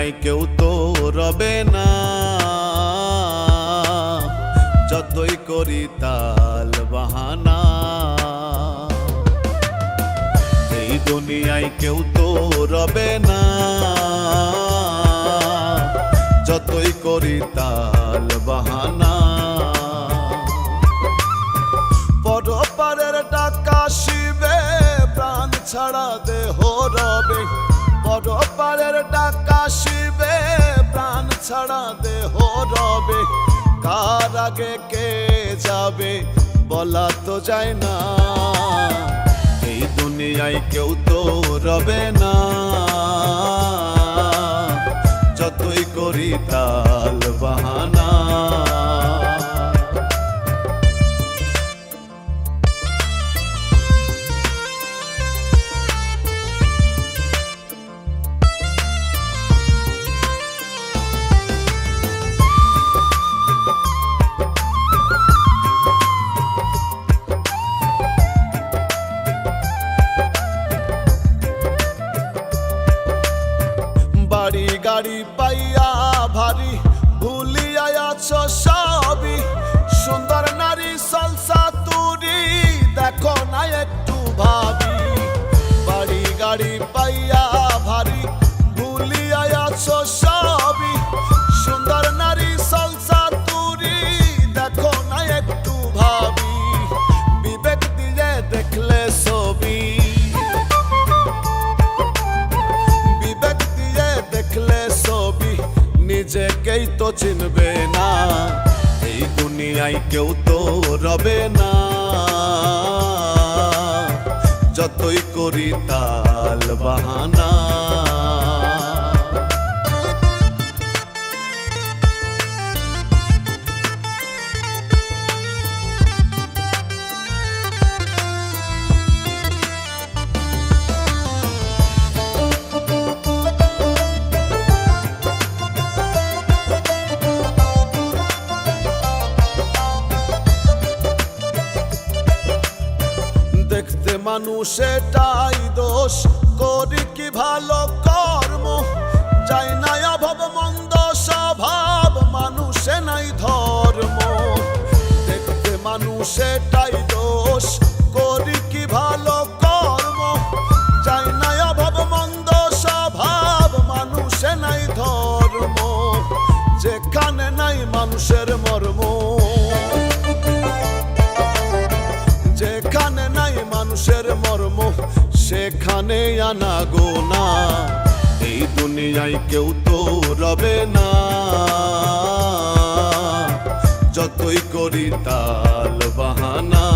দুনিয়ায় কেউ তো রবে না, যতই করি তাল বাহানা। এই দুনিয়ায় কেউ তো রবে না, যতই করি তাল বাহানা। পরপারের টাকা শিবে প্রাণ ছাড়া দেহ রবে, পরপারের টাকা শিবে প্রাণ ছাড়া দেহ রবে। কার আগে কে যাবে বলা তো যায় না, এই দুনিয়ায় কেউ তো রবে না, যতই করি তাল বাহানা। বাড়ি গাড়ি পাইয়া ভারী ভুলিয়া আছো সবই, সুন্দর নারী সালসা তুরি দেখো না একটু ভাবি। বাড়ি গাড়ি পাইয়া ভারী ভুলিয়া আছো সবই, সুন্দর নারী সালসা তুরি দেখো না একটু ভাবি। বিবেক দিয়ে দেখলে ছবি, দেখলে ছবি নিজেকেই তো চিনবে না, এই দুনিয়ায় কেউ তো রবে না, যতই করি তাল বাহানা। দেখতে মানুষ এটাই দোষ, করি কি ভালো কর্ম, যাই না অভাব মন্দ স্বভাব, মানুষে নাই ধর্ম। দেখতে মানুষ এটাই দোষ, করি কি ভালো কর্ম, যাই না অভাব মন্দ স্বভাব, মানুষে নাই ধর্ম। যেখানে নাই মানুষের মর্ম, যেখানে নাই মানুষের মর্ম, সেখানে আনা গোনা, এই দুনিয়ায় কেউ তো রবে না, যতই করি তাল বাহানা।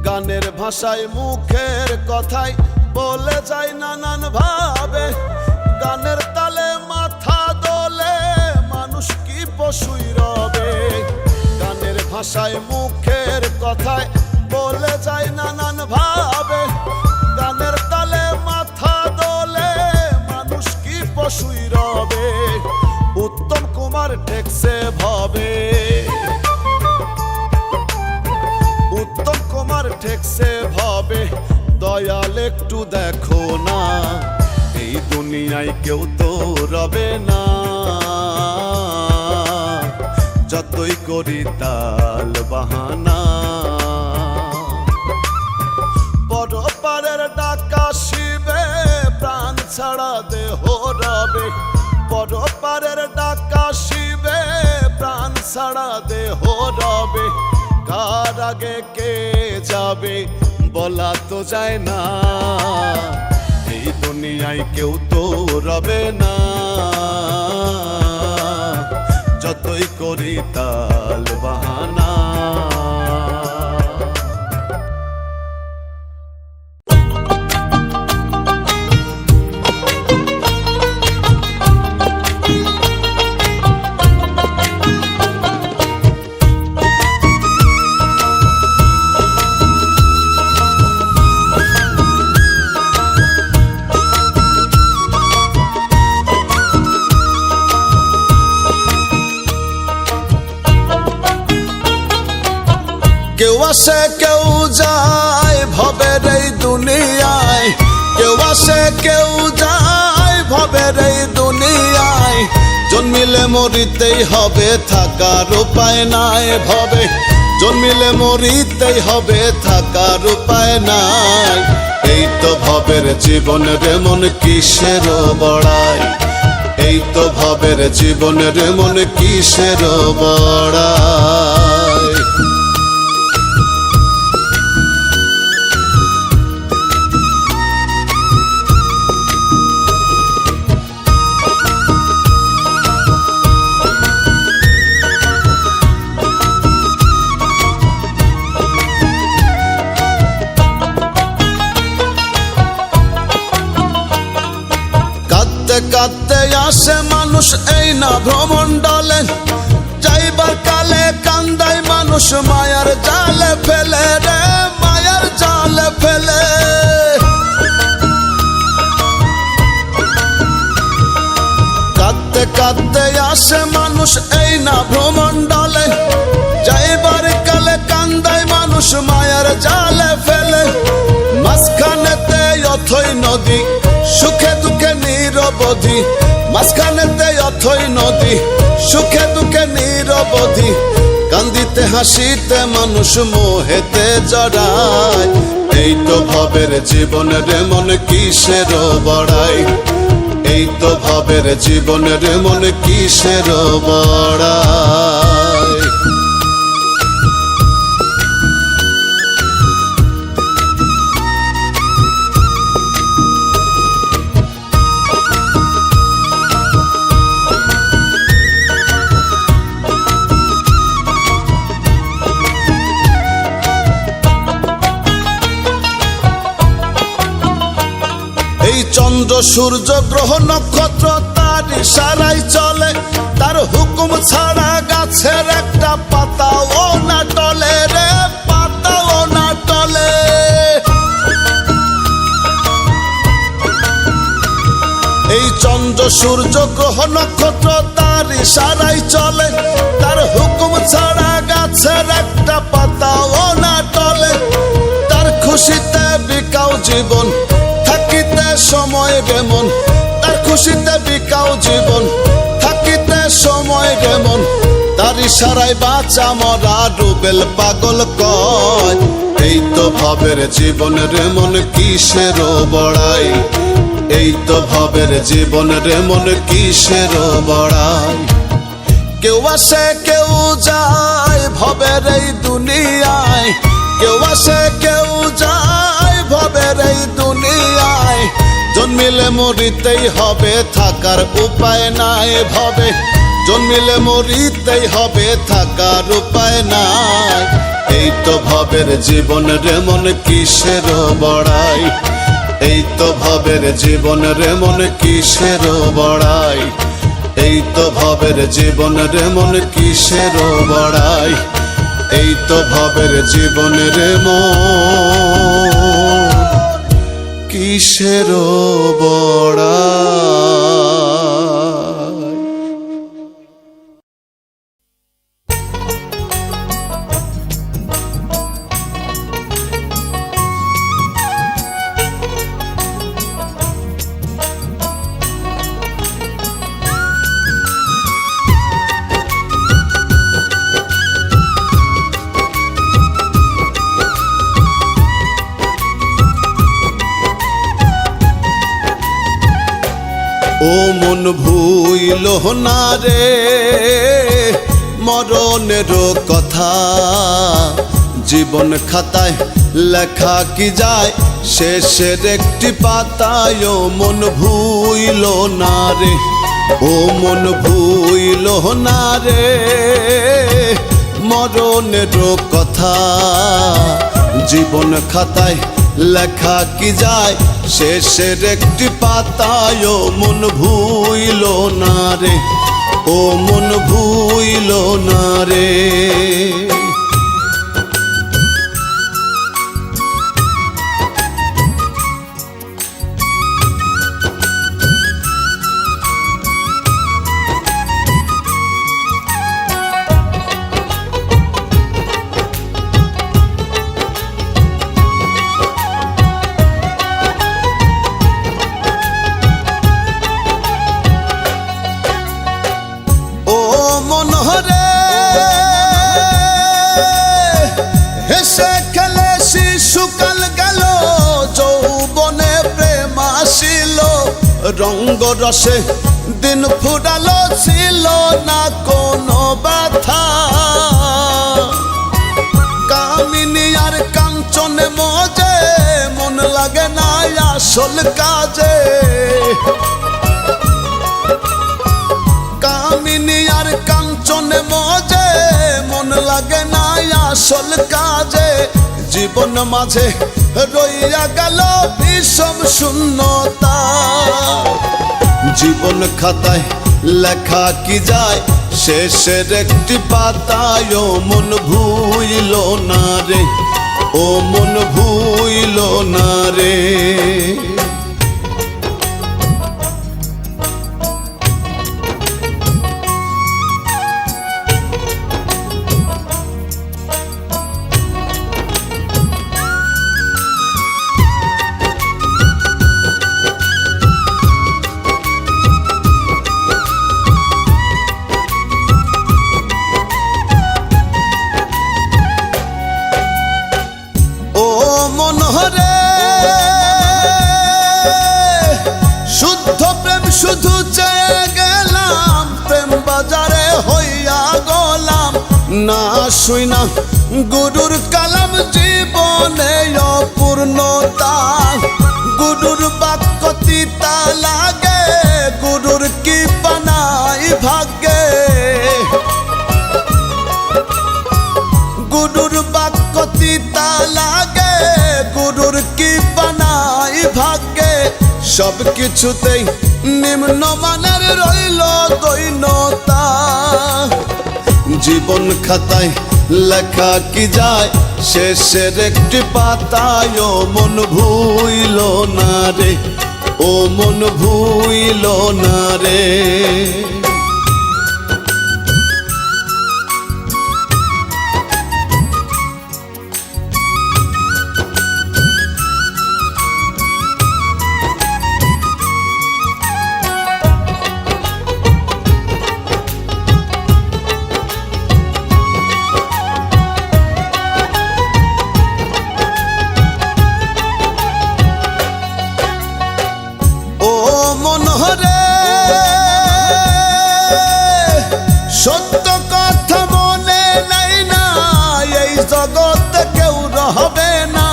গানের ভাষায় মুখের কথায় বলে যায় নানান ভাবে, গানের তালে মাথা দোলে মানুষ কি পশুই রবে। গানের ভাষায় মুখের কথায় বলে যায় নানান ভাবে, গানের তালে মাথা দোলে মানুষ কি পশুই রবে। উত্তম কুমার ঠেকছে ভবে, উত্তম কুমার ঠেকছে ভবে, দয়াল একটু দেখো না, এই দুনিয়ায় কেউ তো রবে না, যতই করি তাল বাহানা। পরপারের ডাকা শিবে প্রাণ ছাড়া দেহ রবে, পরপারের ডাকা শিবে প্রাণ ছাড়া দেহ রবে। কার আগে কে যাবে বলা তো যায় না, এই দুনিয়ায় কেউ তো রবে না, যতই করি তাল বাহানা। আসে কেউ যায় ভবের এই দুনিয়ায়, কেউ আসে কেউ যায় ভবের এই দুনিয়ায়। জন্মিলে মরিতেই হবে, থাকার উপায় নাই ভবে। জন্মিলে মরিতেই হবে, থাকার উপায় নাই। এই তো ভবের জীবনের মন কিসের বড়াই, এই তো ভবের জীবনের মন কিসের বড়াই। কাঁদতে কাঁদতে আসে মানুষ এই না ভ্রমণ্ডলে, যাইবার কালে কান্দায় মানুষ মায়ার জালে ফেলে রে, মায়ার জালে ফেলে। কাঁদতে কাঁদতে আসে মানুষ এই না ভ্রমণ্ডলে, যাইবার কালে কান্দায় মানুষ মায়ার জালে ফেলে। মাঝখানেতে অথই নদী, সুখে দুঃখে নিরবধি। মাঝখানেতে অথই নদী, সুখে দুঃখে নিরবধি। কান্দিতে হাসিতে মানুষ মোহেতে জড়ায়। এই তো ভবের জীবনের মন কিসের বড়াই, এই তো ভবের জীবনের মন কিসের বড়াই। এই চন্দ্র সূর্য গ্রহ নক্ষত্র তার ইশারায় চলে, তার হুকুম ছাড়া গাছের একটা পাতাও না টলে রে, পাতাও না টলে। এই চন্দ্র সূর্য গ্রহ নক্ষত্র তার ইশারায় চলে, তার হুকুম ছাড়া গাছের একটা পাতাও না টলে। তার খুশিতে বিকাও জীবন, থাকিতে সময় বেমন। তার খুশিতে বিকাও জীবন, থাকিতে সময় বেমন। তার ইশারায় বাঁচা মরা রুবেল পাগল কয়। এই তো ভবের জীবনের মন কিসের বড়াই, এই তো ভবের জীবনের মন কিসের বড়াই। কেউ আসে কেউ যায় ভবের এই দুনিয়ায়, কেউ আসে কেউ যায় ভবের এই দুনিয়ায়। জন্মিলে মরিতেই হবে, থাকার উপায় নাই ভবে। জন্মিলে মরিতেই হবে, থাকার উপায় নাই। এই তো ভবের জীবনের মন কিসের বড়াই, এই তো ভবের জীবনের মন কিসের বড়াই। এই তো ভবের জীবনের মন কিসের বড়াই, এই তো ভবের জীবনের মন কিসের বড়াই। ও মন ভুইল না রে মরণের কথা, জীবন খাতায় লেখা কি যায় শেষের একটি পাতায়। ও মন ভুইল না রে, ও মন ভুইল না রে মরণের কথা, জীবন খাতায় লেখা কি যায় শেষের একটি পাতায়। ও মন ভুইল না রে, ও মন ভুইল না রে। রঙ্গ রসে দিন ফুরালো, ছিল না কোনো ব্যথা। কামিনী আর কাঞ্চনে মজে, মন লাগে না আসল কাজে। কামিনী আর কাঞ্চনে মজে, মন লাগে না আসল কাজে। জীবন মাঝে রইয়া গেল বিষম শূন্যতা। জীবন খাতায় লেখা কি যায়, শেষের একটি পাতায়। ও মন ভুইল না রে, ও মন ভুইল না রে। শুধু চেয়ে গেলাম, প্রেম বাজারে হইয়া গোলাম। না শুই না গুরুর কালাম, জীবনে অপূর্ণতা। গুরুর বাক্য তিতা লাগে, গুরুর কি বানাই ভাগ্যে। গুরুর বাক্য তিতা লাগে, গুরুর কি বানাই ভাগ্যে। সব কিছুতেই নিম্নমানের রইল দৈন্যতা। জীবন খাতায় লেখা কি যায়, শেষের একটি পাতায়। ও মন ভুইল না রে, ও মন ভুইল না রে। সত্য কথা মনে নাই না, এই জগতে কেউ রহবে না।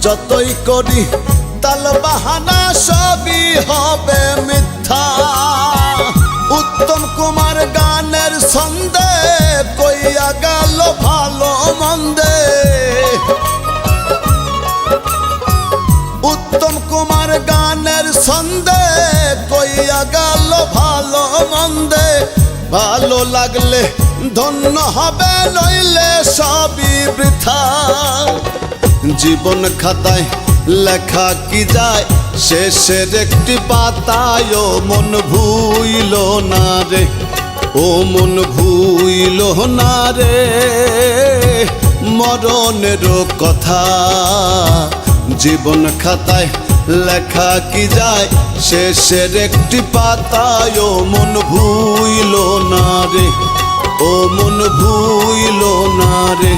যতই করি তাল বাহানা, সবই হবে মিথ্যা। উত্তম কুমার গানের ছন্দে কইয়া গেল ভালো মন্দে। উত্তম কুমার গানের ছন্দে কইয়া গেল ভালো মন্দে। ভালো লাগলে ধন্য হবে, নইলে সবই বৃথা। জীবন খাতায় লেখা কি যায়, শেষের একটি পাতায়। ও মন ভুইল না রে, ও মন ভুইল না রে। মরণের কথা জীবন খাতায় লেখা কি যায়, শেষের একটি পাতায়। ও মন ভুইল না রে, ও মন ভুইল না রে,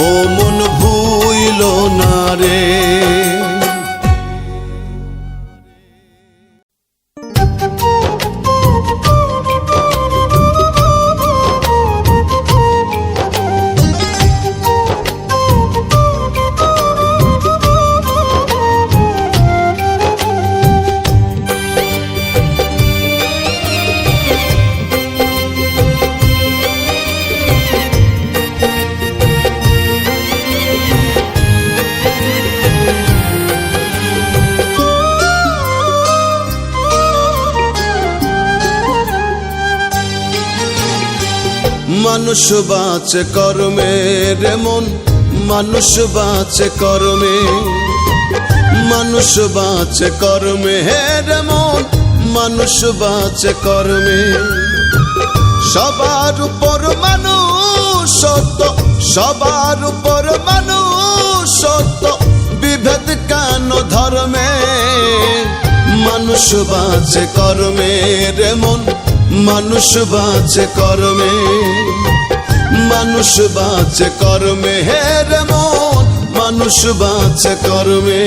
ও মন ভুইল না রে। মানুষ বাঁচে কর্মে রে মন, মানুষ বাঁচে কর্মে। মানুষ বাঁচে কর্মে রে মন, মানুষ বাঁচে কর্মে। সবার উপর মানুষ সত্য, সবার উপর মানুষ সত্য। বিভেদ কেন ধর্মে? মানুষ বাঁচে কর্মে রে মন, মানুষ বাঁচে কর্মে। মানুষ বাঁচে কর্মে রে মন, মানুষ বাঁচে কর্মে।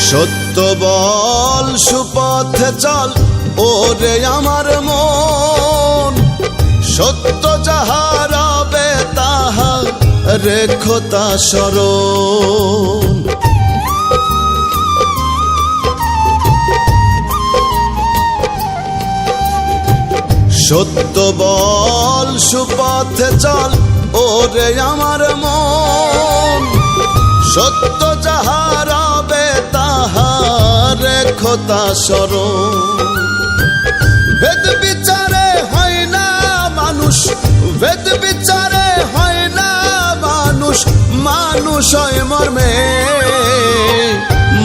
সত্য বল সুপথে চল ওরে আমার মন, সত্য যাহা রবে তাহা রেখো তা স্মরণ। সত্য বল সুপথে চল ওরে আমার মন, সত্য যাহা রবে তাহা রেখো তা স্মরণ। বেদ বিচারে হয় না মানুষ, বেদ বিচারে হয় না মানুষ, মানুষ হয় মর্মে।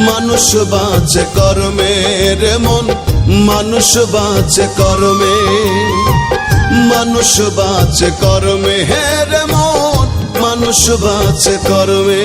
মানুষ বাঁচে কর্মে রে মন, মানুষ বাঁচে কর্মে, মানুষ বাঁচে কর্মে হে রে মন, মানুষ বাঁচে কর্মে।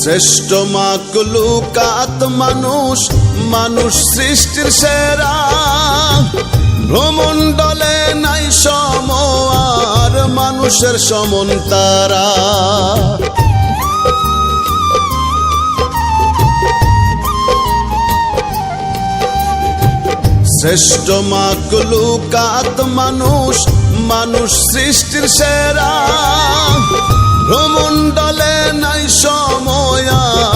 শ্রেষ্ঠ মাকলুকাত মানুষ, মানুষ সৃষ্টির সেরা। ভ্রমণ্ডলে নাই সম আর মানুষের সমন তারা। শ্রেষ্ঠ মাকলুকাত মানুষ, মানুষ সৃষ্টির সেরা। ভ্রমণ্ডলে নাই সময়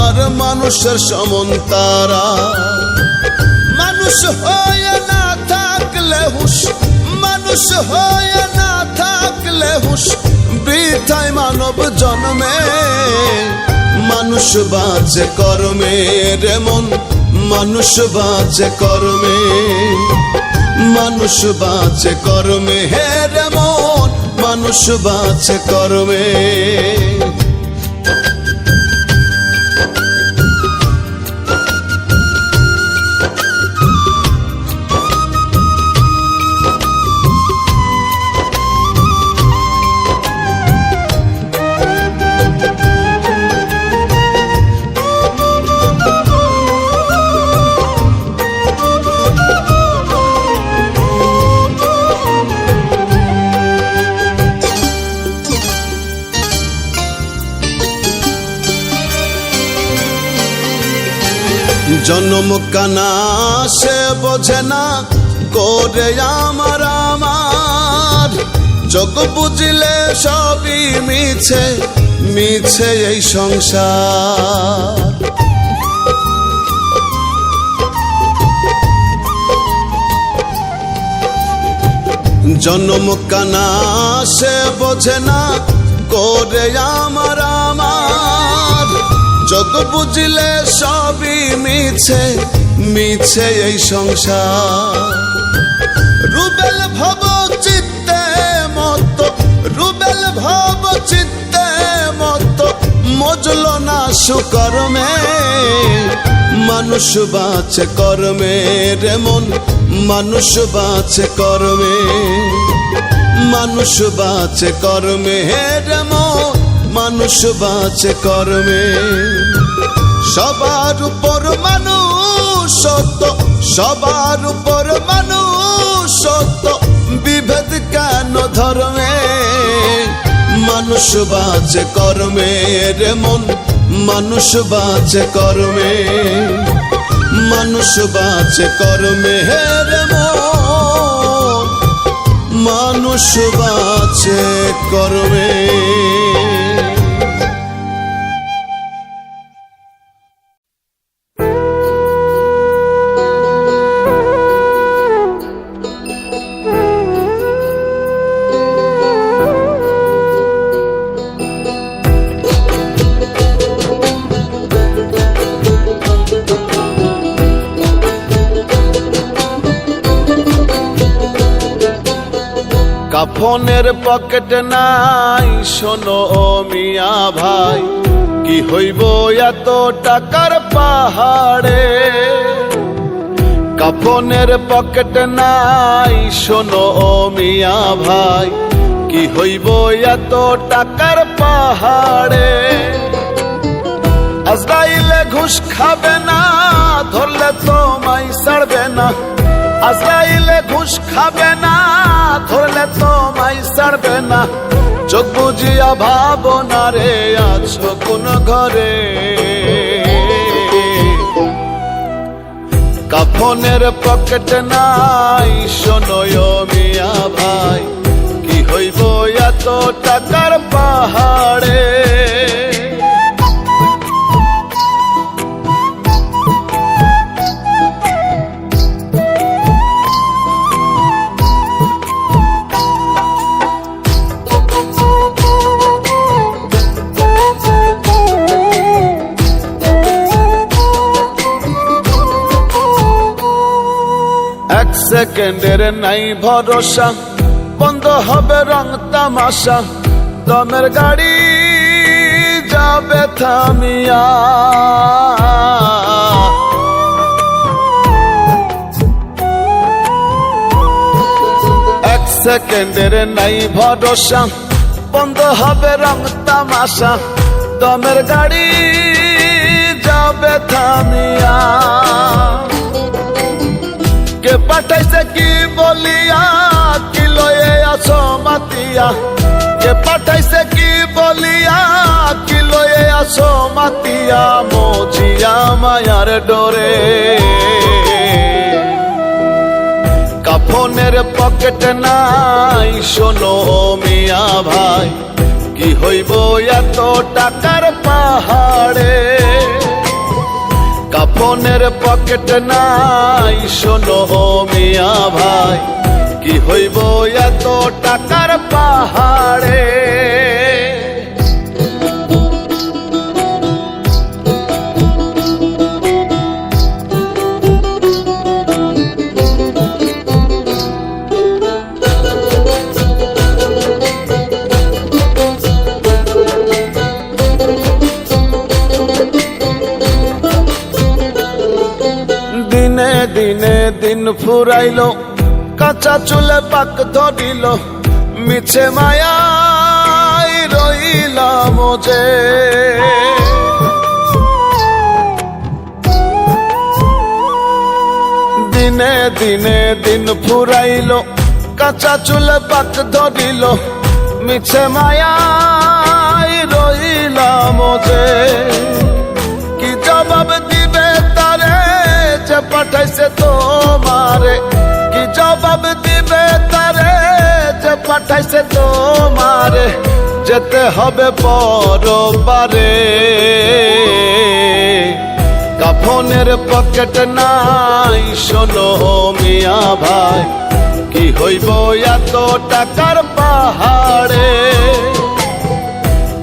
আর মানুষের সমন তারা। মানুষ হয়ে না থাকলে হুশ, মানুষ হয়ে না থাকলে হুশ, বৃথায় মানব জন্মে। মানুষ বাঁচে কর্মে রে মন, মানুষ বাঁচে কর্মে, মানুষ বাঁচে কর্মে হে রে মন, মানুষ বাঁচে কর্মে। জন্ম কানা সে বোঝে না করে আমার আমার, যোগ বুঝলে সবই মিছে, মিছে এই সংসার। জন্ম কানা সে বোঝে না করে আমার আমার, যোগ বুঝলে সবই মিছে, মিছে এই সংসার। রুবেল ভব চিত্তে মত, রুবেল ভব চিত্তে মত, মজল না সুকর্মে। মানুষ বাঁচে কর্মে রে মন, মানুষ বাঁচে কর্মে, মানুষ বাঁচে কর্মে রে মন, মানুষ বাঁচে কর্মে। সবার উপর মানুষ সত্য, সবার উপর মানুষ সত্য, বিভেদ কেন ধর্মে। মানুষ বাঁচে কর্মে রে মন, মানুষ বাঁচে কর্মে, মানুষ বাঁচে কর্মে রে মন, মানুষ বাঁচে কর্মে। কাফনের পকেট নাই শোনো ও মিয়া ভাই, কি হইব এত টাকার পাহাড়ে। কাফনের পকেট নাই শোনো ও মিয়া ভাই, কি হইব এত টাকার পাহাড়ে। আজরাইলে ঘুষ খাবে না, ধরলে তোমায় ছাড়বে না। আজরাইলে ঘুষ খাবে না, ধরলে তোমায় ছাড়বে না। চোখ বুঝিয়া ভাবনা রে আছো কোন ঘরে। কাফনের পকেট নাই শোনো ও মিয়া ভাই, কি হইব এত টাকার পাহাড়ে। এক সেকেন্ডের নাই ভরসা, বন্ধ হবে রং তামাশা। দমের গাড়ি যাবে থামিয়া, এক সেকেন্ডের নাই ভরসা, বন্ধ হবে রং তামাশা। দমের গাড়ি যাবে থামিয়া। কে পাঠাইছে কি বলিয়া, কি লয়ে আছো মাতিয়া। কে পাঠাইছে কি বলিয়া, কি লয়ে আছো মাতিয়া। মজিয়া মায়ার ডোরে। কাফনের পকেট নাই শোনো মিয়া ভাই, কি হইব এত টাকার পাহাড়ে। কাফনের পকেট নাই শোনো মিয়া ভাই, কি হইব এত টাকার পাহাড়ে। দিনে দিনে দিন ফুরাইল, কাঁচা চুলে পাক ধরিল। মিছে মায়াই রইলাম যে, দিনে দিনে দিন ফুরাইল, কাঁচা চুলে পাক ধরিল। মিছে মায়াই রইলাম যে, কি জবাব দিবে তারে যে পাঠাইছে তোমারে। কি জবাব দিবে তারে যে পাঠাইছে তোমারে। যেতে হবে পরবারে। কাফনের পকেট নাই শোনো মিয়া ভাই, কি হইব এত টাকার পাহাড়ে।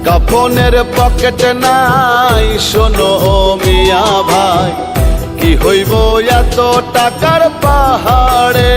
কাফনের পকেট নাই শোনো মিয়া ভাই, কি হইব এত টাকার পাহাড়ে।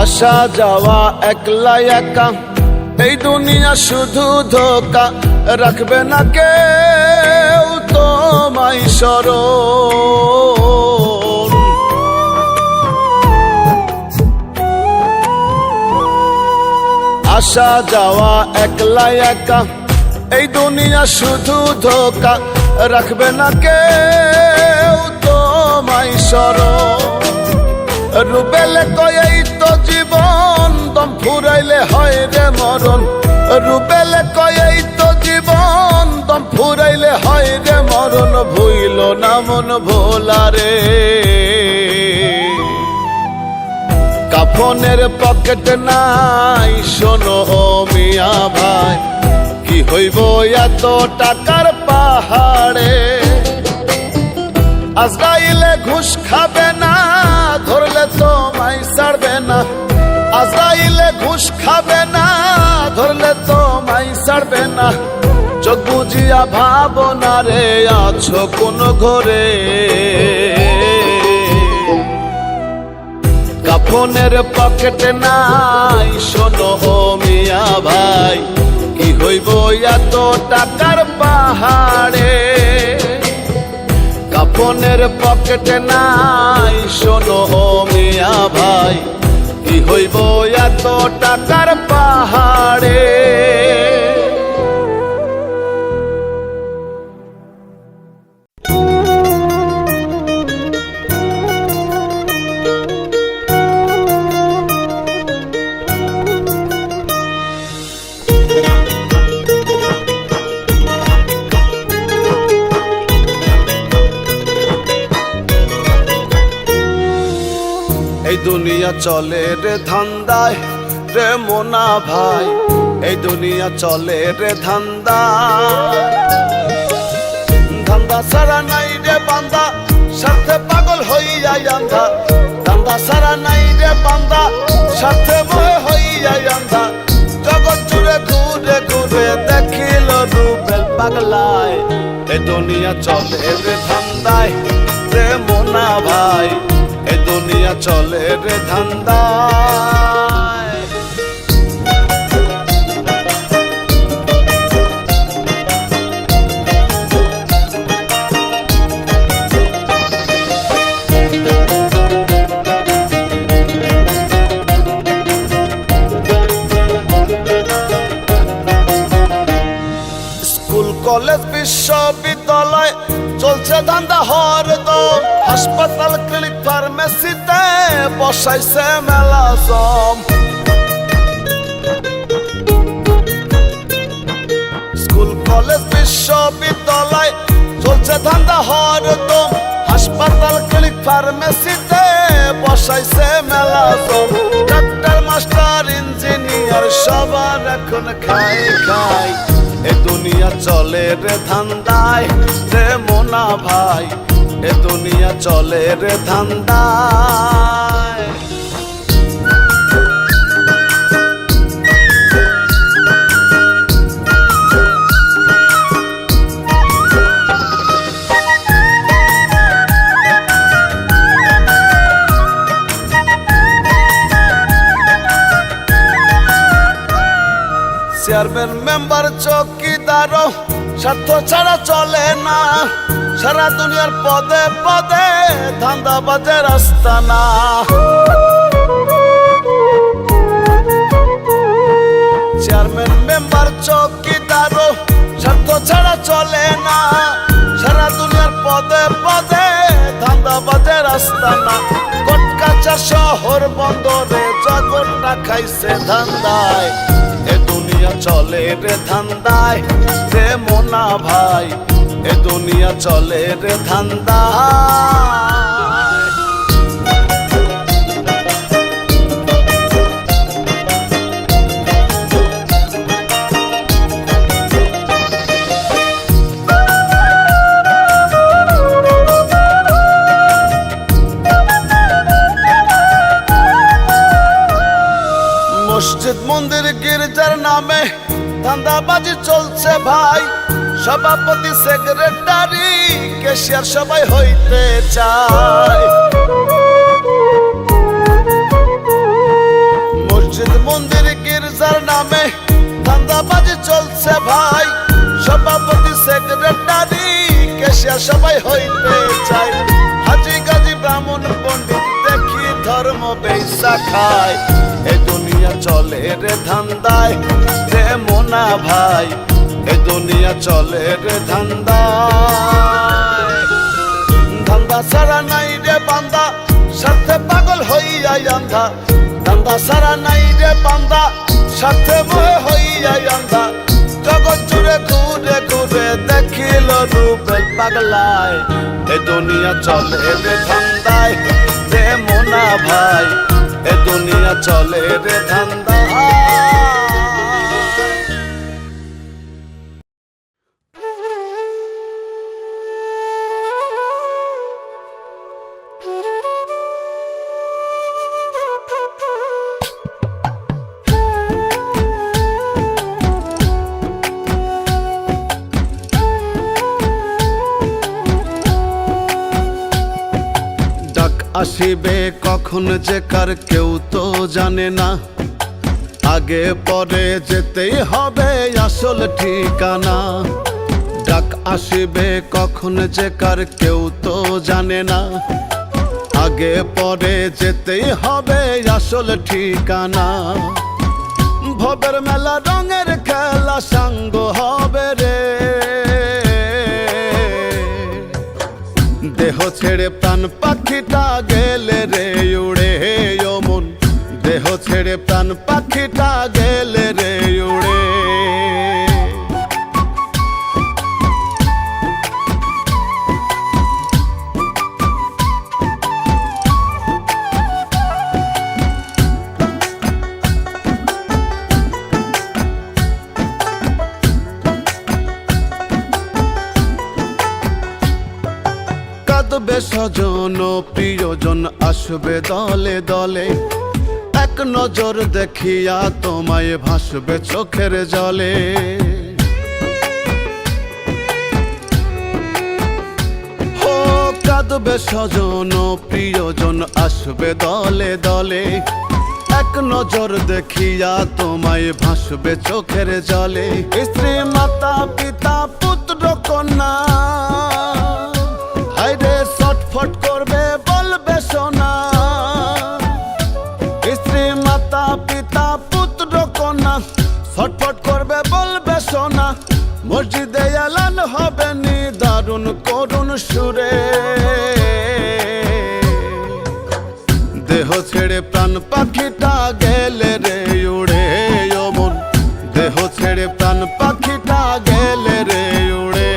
আসা যাওয়া একলা একা, এই দুনিয়া শুধু ধোকা। রাখবে না কেউ তোমায় স্মরণ। আসা যাওয়া একলা একা, এই দুনিয়া শুধু ধোকা। রাখবে না কেউ তোমায় স্মরণ। রুবেলে কয় এই তো জীবন, দম ফুরাইলে হয় রে মরণ। রুবেলে কয় এই তো জীবন, দম ফুরাইলে হয় রে মরণ। ভুইল না মন ভোলারে। কাফনের পকেট নাই শোনো মিয়া ভাই, কি হইব এত টাকার পাহাড়ে। আজরাইলে ঘুষ খাবে না, ধরলে তোমায় ছাড়বে না। আজরাইলে ঘুষ খাবে না, ধরলে তোমায় ছাড়বে না। চোখ বুঝিয়া ভাবনা রে আছো কোন ঘরে, কাফনের পকেটে নাই শোনো ও মিয়া ভাই, কি হইব এত টাকার পাহাড়ে। কাফনের পকেটে নাই শোনো ও মিয়া ভাই, কি হইব এত টাকার পাহাড়ে। এই দুনিয়া চলে রে ধান্দায় রে মোনা ভাই, এই দুনিয়া চলে রে ধান্দায়। ধান্দা সারা নাই রে বান্দা, স্বার্থে পাগল হইয়া আন্ধা। ধান্দা সারা নাই রে বান্দা, স্বার্থে মোহে হইয়া আন্ধা। জগৎ জুড়ে ঘুরে ঘুরে দেখিল রুবেল পাগলায়। এই দুনিয়া চলে রে ধান্দায় রে মোনা ভাই, এই দুনিয়া চলে রে ধান্দায়। স্কুল কলেজ বিশ্ববিদ্যালয় চলছে ধান্দা হরদম। হাসপাতাল ক্লিনিক ফার্মেসিতে বসাইছে মেলা জম। স্কুল কলেজ বিশ্ববিদ্যালয় চলছে ধান্দা হরদম। হাসপাতাল ক্লিনিক ফার্মেসিতে বসাইছে মেলা জম। ডাক্তার মাস্টার ইঞ্জিনিয়ার সবার এখন খাই খাই। এ দুনিয়া চলে রে ধান্দায় রে মোনা ভাই, এ দুনিয়া চলে রে ধান্দায়। চেয়ারম্যান মেম্বার চৌকিদারও স্বার্থ ছাড়া চলে না। সারা দুনিয়ার পদে পদে ধান্দাবাজের আস্তানা। চেয়ারম্যান মেম্বার চৌকিদারও স্বার্থ ছাড়া চলে না। সারা দুনিয়ার পদে পদে ধান্দাবাজের আস্তানা। কটকাচার শহর বন্দরে জগৎটা খাইছে ধান্দায়। এ দুনিয়া চলে রে ধান্দায় রে মোনা ভাই, এ দুনিয়া চলে রে ধান্দায়। মসজিদ মন্দির গির্জার নামে ধান্দাবাজি চলছে ভাই। সভাপতি সেক্রেটারি ক্যাশিয়ার সবাই হইতে চায়। মসজিদ মন্দির গির্জার নামে ধান্দাবাজি চলছে ভাই। সভাপতি সেক্রেটারি ক্যাশিয়ার সবাই হইতে চায়। হাজি গাজি ব্রাহ্মণ পণ্ডিত দেখি ধর্ম বেইসা খায়। এ দুনিয়া চলে রে ধান্দায় রে মোনা ভাই, এ দুনিয়া চলে রে ধান্দায়। ধান্দা সারা নাই রে বান্দা, স্বার্থে পাগল হইয়া আন্ধা। ধান্দা সারা নাই রে বান্দা, স্বার্থে মোহে হইয়া আন্ধা। জগৎ জুড়ে ঘুরে ঘুরে দেখিল রুবেল পাগলায়। এ দুনিয়া চলে রে ধান্দায় রে মোনা ভাই, এ দুনিয়া চলে রে ধান্দায়। আসিবে কখন যে কার কেউ তো জানে না, আগে পরে যেতেই হবে আসল ঠিকানা। ডাক আসিবে কখন যে কার কেউ তো জানে না, আগে পরে যেতেই হবে আসল ঠিকানা। ভবের মেলা রঙের খেলা সাঙ্গ হবে রে, দেহ ছেড়ে প্রাণ পাখিটা গেলে রে উড়ে ও মন, দেহ ছেড়ে প্রাণ পাখিটা গেলে রে উড়ে। কাঁদবে স্বজন প্রিয়জন আসবে দলে দলে, এক নজর দেখিয়া তোমায় ভাসবে চোখের জলে। ও কাঁদবে স্বজন প্রিয়জন আসবে দলে দলে, এক নজর দেখিয়া তোমায় ভাসবে চোখের জলে। স্ত্রী মাতা পিতা পুত্র কন্যা হায়রে ছটফট করবে বলবে সোনা। স্ত্রী মাতা পিতা পুত্র কন্যা ছটফট করবে বলবে সোনা। মসজিদে এলান হবে নি দারুণ করুণ সুরে, দেহ ছেড়ে প্রাণ পাখিটা গেলে রে উড়ে ও মন, দেহ ছেড়ে প্রাণ পাখিটা গেলে রে উড়ে।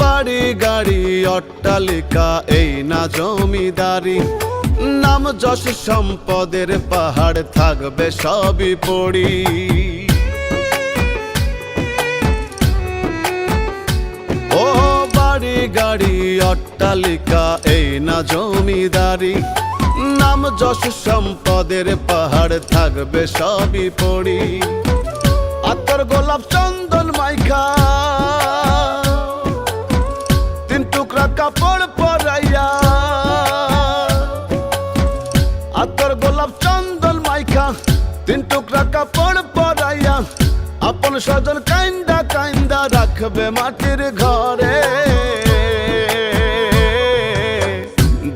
বাড়ি গাড়ি অট্টালিকা এই না জমিদারি, নাম যশ সম্পদের পাহাড় থাকবে সবই পড়ি। ও বাড়ি গাড়ি অট্টালিকা এই না জমিদারি, নাম যশ সম্পদের পাহাড় থাকবে সবই পড়ি। আতর গোলাপ চন্দন মাইখা তিন টুকরা কাপড় পরাইয়া, আতর গোলাপ চন্দন মাইখা তিন টুকরা কাপড় পরাইয়া, আপন স্বজন কাইন্দা কাইন্দা রাখবে মাটির ঘরে।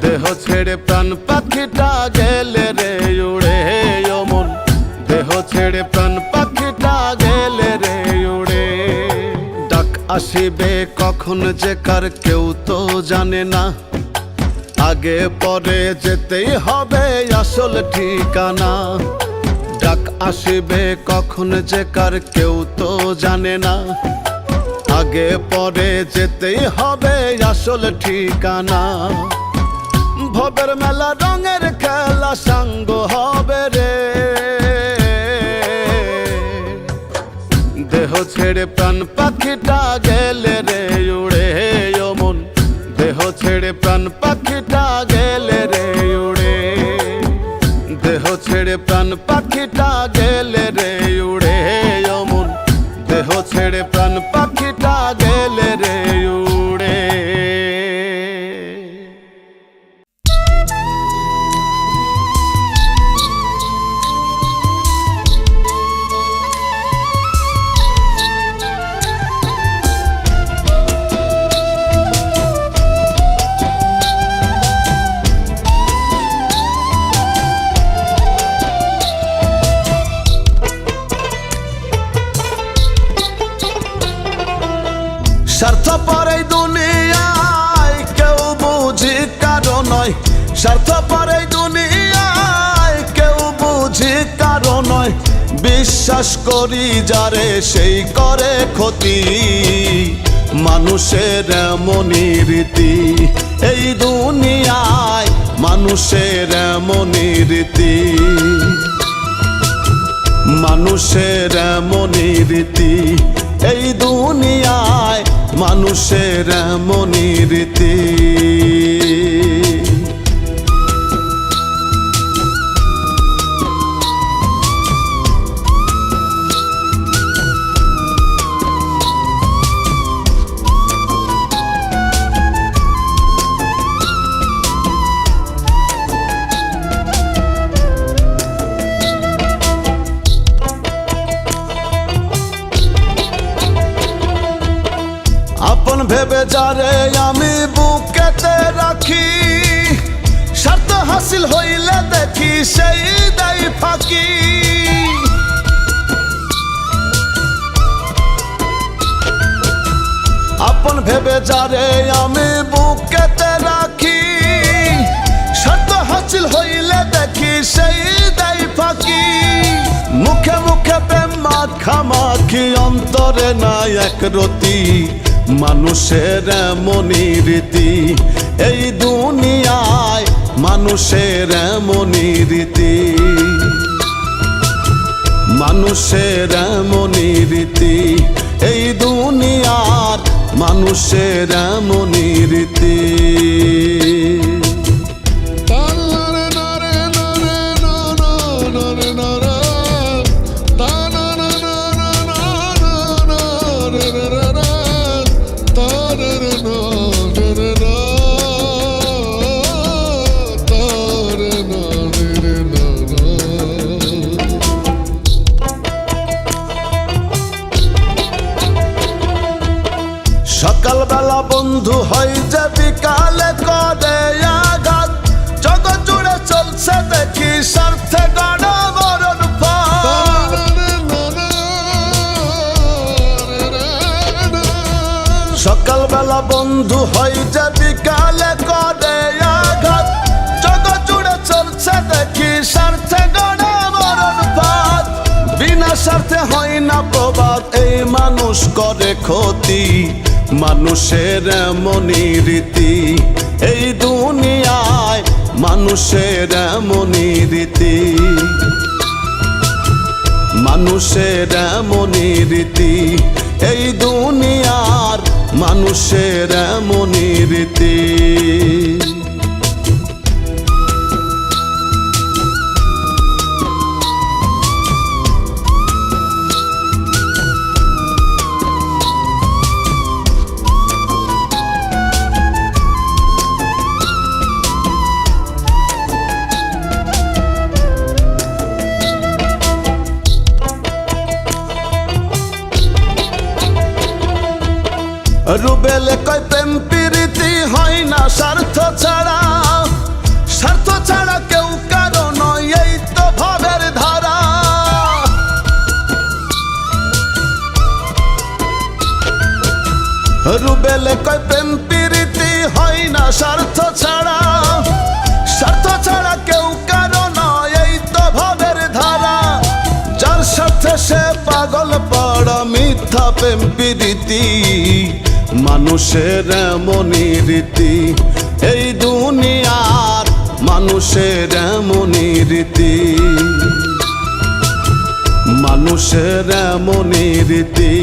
দেহ ছেড়ে প্রাণ পাখিটা গেলে রে উড়ে ও মন, দেহ ছেড়ে প্রাণ পাখিটা গেলে রে উড়ে। ডাক আসিবে কখন যে কার কেউ তো জানে না, আগে পরে যেতেই হবে আসল ঠিকানা। ডাক আসিবে কখন যে কার কেউ তো জানে না, আগে পরে যেতেই হবে আসল ঠিকানা। ভবের মেলা রঙের খেলা সাঙ্গ হবে রে, দেহ ছেড়ে প্রাণ পাখিটা গেলে রে উড়ে ও মন, দেহ ছেড়ে প্রাণ পাখিটা গেলে রে উড়ে। দেহ ছেড়ে প্রাণ পাখিটা গেলে রে উড়ে ও মন, দেহ ছেড়ে প্রাণ পাখিটা গেলে রে উড়ে। স্বার্থপর এই দুনিয়ায় কেউ বুঝি কারো নয়, স্বার্থপর এই দুনিয়ায় কেউ বুঝি কারো নয়। বিশ্বাস করি যারে সেই করে ক্ষতি, মানুষের এমনই রীতি এই দুনিয়ায়, মানুষের এমনই রীতি। মানুষের এমনই রীতি এই দুনিয়ায় মানুষের এমনই রীতি। আপন ভেবে যারে আমি বুকেতে রাখি, স্বার্থ হাসিল হইলে দেখি সেই দেয় ফাঁকি। আপন ভেবে যারে আমি বুকেতে রাখি, স্বার্থ হাসিল হইলে দেখি সেই দেয় ফাঁকি। মুখে মুখে প্রেম মাখামাখি, অন্তরে নাই একরতি, মানুষের এমনই রীতি। এই দুনিয়ায় মানুষের এমনই রীতি, মানুষের এমনই রীতি। এই দুনিয়ার মানুষের এমনই রীতি। সকালবেলা বন্ধু হয় যে বিকালে করে আঘাত, জগৎ জুড়ে চলছে দেখি স্বার্থে গড়া মরণ ফাঁদ। সকালবেলা বন্ধু হয় যে বিকালে করে আঘাত, জগৎ জুড়ে চলছে দেখি স্বার্থে গড়া মরণ ফাঁদ। বিনা স্বার্থে হয় না প্রবাদ, এই মানুষ করে ক্ষতি, মানুষের এমনই রীতি। এই দুনিয়ায় মানুষের এমনই রীতি, মানুষের এমনই রীতি। এই দুনিয়ার মানুষের এমনই রীতি। রুবেলে কয় প্রেম প্রীতি হয় না স্বার্থ ছাড়া, স্বার্থ ছাড়া কেউ কারো নয়, এই তো ভাবের ধারা। রুবেলে কয় প্রেম প্রীতি হয় না স্বার্থ ছাড়া, স্বার্থ ছাড়া কেউ কারো নয়, এই তো ভাবের ধারা। যার সাথে সে পাগল পড়া মিথ্যা প্রেম প্রীতি, মানুষের এমনই রীতি। এই দুনিয়ার মানুষের এমনই রীতি, মানুষের এমনই রীতি।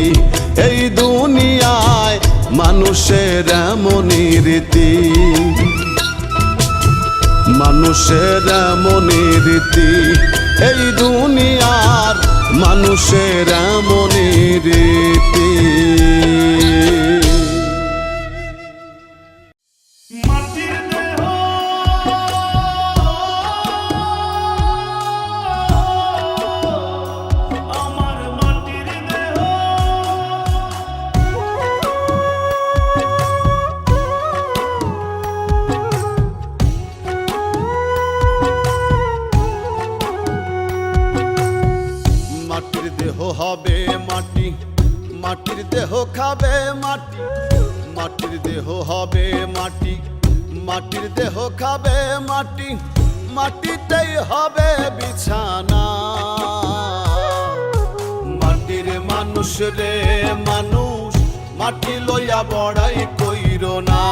এই দুনিয়ায় মানুষের এমনই রীতি, মানুষের এমনই রীতি। এই দুনিয়ার মানুষের এমনই রীতি। মাটির দেহ হবে মাটি, মাটির দেহ খাবে মাটি, মাটির দেহ হবে মাটি, মাটির দেহ খাবে মাটি, মাটিতেই হবে বিছানা। মাটির মানুষ রে মানুষ, মাটি লইয়া বড়াই কইরো না।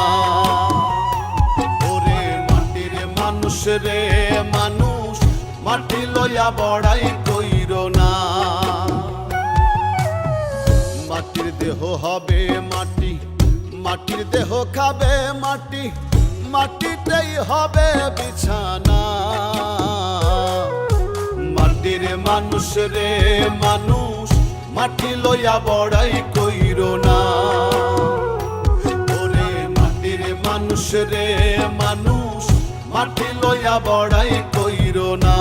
ওরে মাটির মানুষ রে মানুষ, মাটি লইয়া বড়াই কইরো না। মাটি মাটির দেহ হবে মাটি, মাটির দেহ খাবে মাটি, মাটিতেই হবে বিছানা। মাটির মানুষ রে মানুষ, মাটি লইয়া বড়াই কইরো না। ওরে মাটির মানুষ রে মানুষ, মাটি লইয়া বড়াই কইরো না।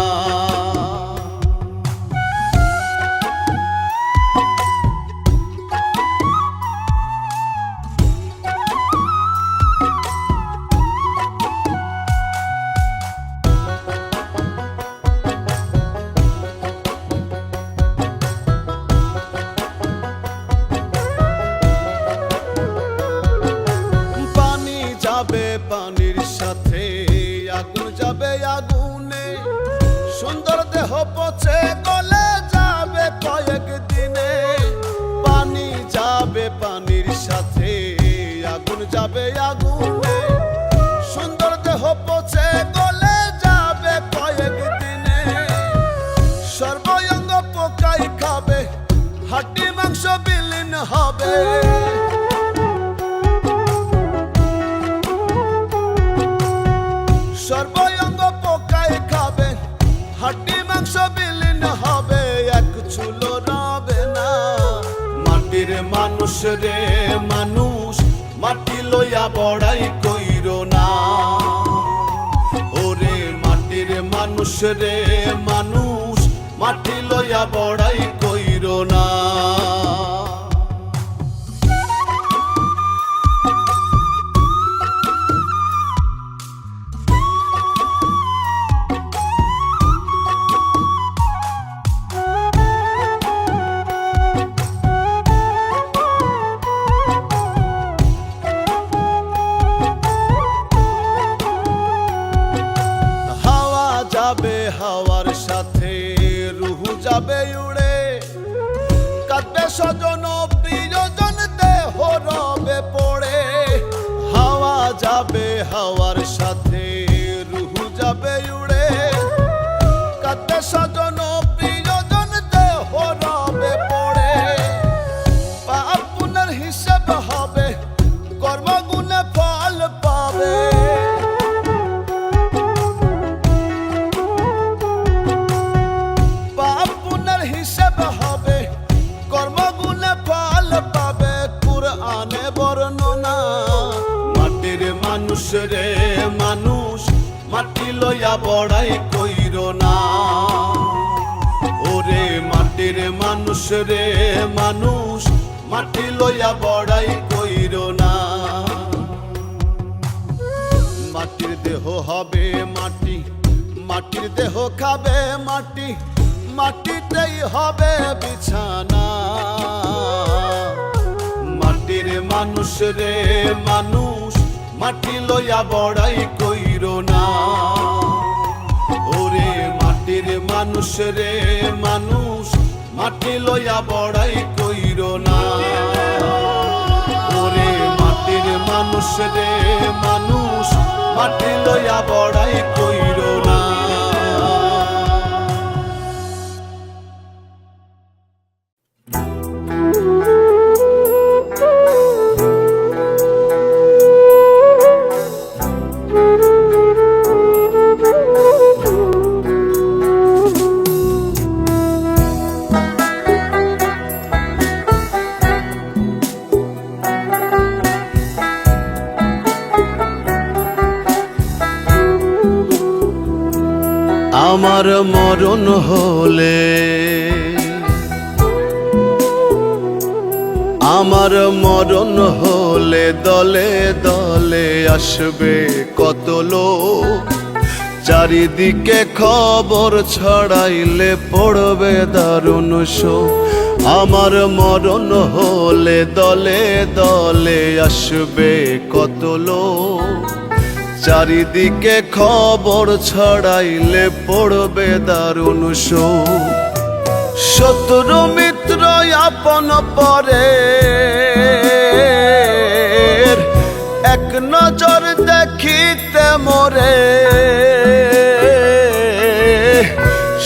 পানির সাথে আগুন যাবে আগুনে, সুন্দর দেহ পচে গলে যাবে কয়েকদিনে। পানি যাবে পানির সাথে আগুন যাবে আগুনে, সুন্দর দেহ পচে গলে যাবে কয়েকদিনে। সর্বঙ্গ পোকাই খাবে, হাড্ডি মাংস বিলীন হবে। সর্বঙ্গ পোকায় খাবে, হাড্ডি মাংস বিলীন হবে, এক চুলো রবে না। মাটির মানুষ রে মানুষ, মাটি লইয়া বড়াই কইরো না। ওরে মাটির মানুষ রে মানুষ, মাটি লইয়া বড়াই কইরো না। যাবে হাওয়ার সাথে রুহু যাবে উড়ে, কাঁদবে স্বজন প্রিয়জন দেহ রবে পড়ে। হাওয়া যাবে হাওয়ার সাথে রুহু যাবে উড়ে, কাঁদবে স্বজন প্রিয়জন দেহ রবে পড়ে। পাপ পুণ্যের হিসাব হবে, কর্মগুণে ফল পাবে। হিসাব হবে, কর্মগুণে ফল পাবে, কুরআনে বর্ণনা। মাটির মানুষ রে মানুষ, মাটি লইয়া বড়াই কইরো না। ওরে মাটির মানুষ রে মানুষ, মাটি লইয়া বড়াই কইরো না। মাটির দেহ হবে মাটি, মাটির দেহ খাবে মাটি, মাটিতেই হবে বিছানা। মাটির মানুষ রে মানুষ, মাটি লইয়া বড়াই কইরো না। ওরে মাটির মানুষ রে মানুষ, মাটি লইয়া বড়াই কইরো না। ওরে মাটির মানুষ রে মানুষ, মাটি লইয়া বড়াই কইরো না। আমার মরণ হলে, আমার মরণ হলে দলে দলে আসবে কত লোক। চারিদিকে খবর ছড়াইলে পড়বে দারুণ শোক। আমার মরণ হলে দলে দলে আসবে কত লোক। চারিদিকে খবর ছড়াইলে পড়বে দারুণ শোক। শত্রু মিত্র আপন পরে এক নজর দেখিতে মোরে।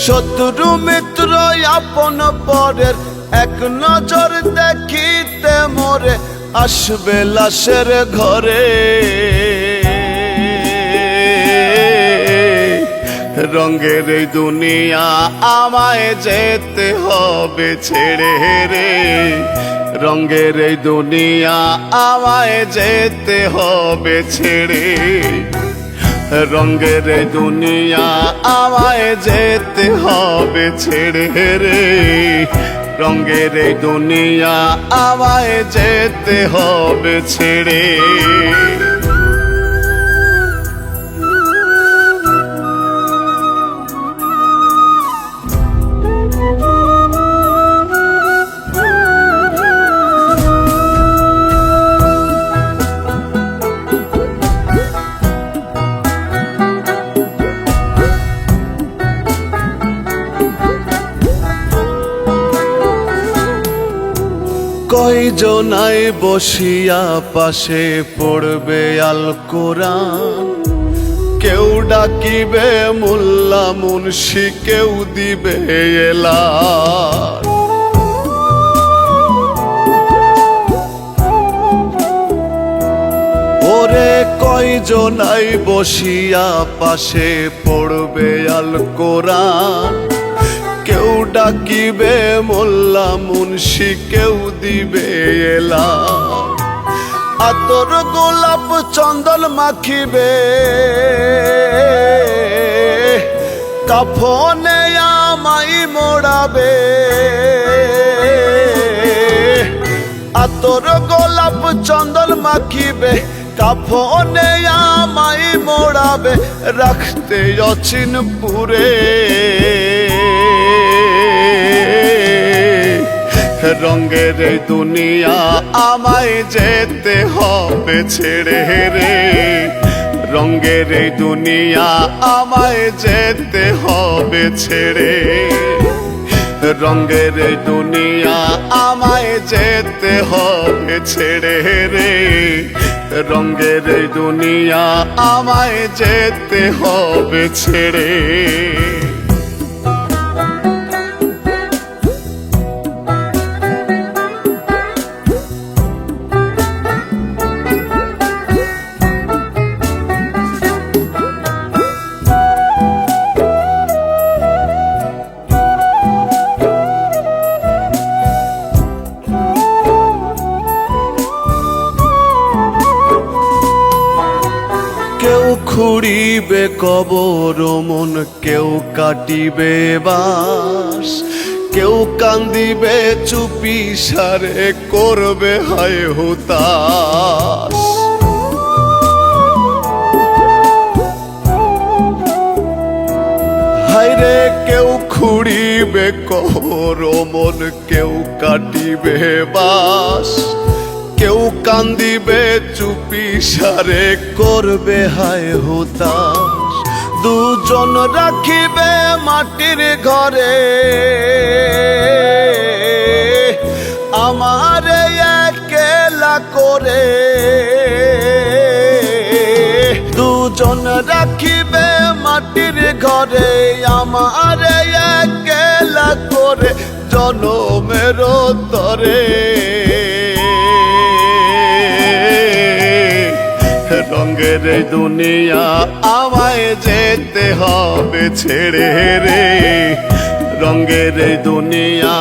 শত্রু মিত্র আপন পরের এক নজর দেখিতে মরে আসবে লাশের ঘরে। রঙের এই দুনিয়া আমায় যেতে হবে ছেড়ে রে, রঙের এই দুনিয়া আমায় যেতে হবে ছেড়ে, রঙের এই দুনিয়া আমায় যেতে হবে ছেড়ে রে, রঙের এই দুনিয়া আমায় যেতে হবে ছেড়ে। কয়জনাই বসিয়া পাশে পড়বে আল কোরআন, কেউ ডাকিবে মোল্লা মুন্সি, কেউ দিবে এলান। ওরে কয়জনাই বসিয়া পাশে পড়বে আল কোরআন, কেউ ডাকিবে মোল্লা মুন্সি, কেউ দিবে এলান। আতর গোলাপ চন্দন মাখিবে কাফনে আমায় মোড়াবে, আতর গোলাপ চন্দন মাখিবে কাফনে আমায় মোড়াবে, রাখতে অচিনপুরে। রঙের এই দুনিয়া আমায় যেতে হবে ছেড়ে রে, রঙের এই দুনিয়া আমায় যেতে হবে ছেড়ে, রঙের এই দুনিয়া আমায় যেতে হবে ছেড়ে রে, রঙের এই দুনিয়া আমায় যেতে হবে ছেড়ে। কেউ খুঁড়িবে কবর মন, কেউ কাটিবে বাস, কেউ কান্দিবে চুপি সারে করবে হায় হুতাশ। হায়রে কেউ খুঁড়িবে কবর মন, কেউ কাটিবে বাস, কেউ কান্দিবে চুপি সারে করবে হায় হুতাশ। দুজন রাখিবে মাটির ঘরে আমারে একলা করে, দুজন রাখিবে মাটির ঘরে আমারে একলা করে, জনমের তরে। রঙের এই দুনিয়া আমায় যেতে হবে ছেড়ে রে, রঙের এই দুনিয়া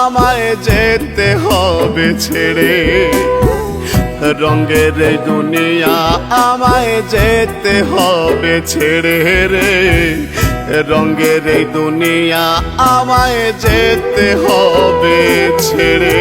আমায় যেতে হবে ছেড়ে, রঙের এই দুনিয়া আমায় যেতে হবে ছেড়ে রে, রঙের এই দুনিয়া আমায় যেতে হবে ছেড়ে।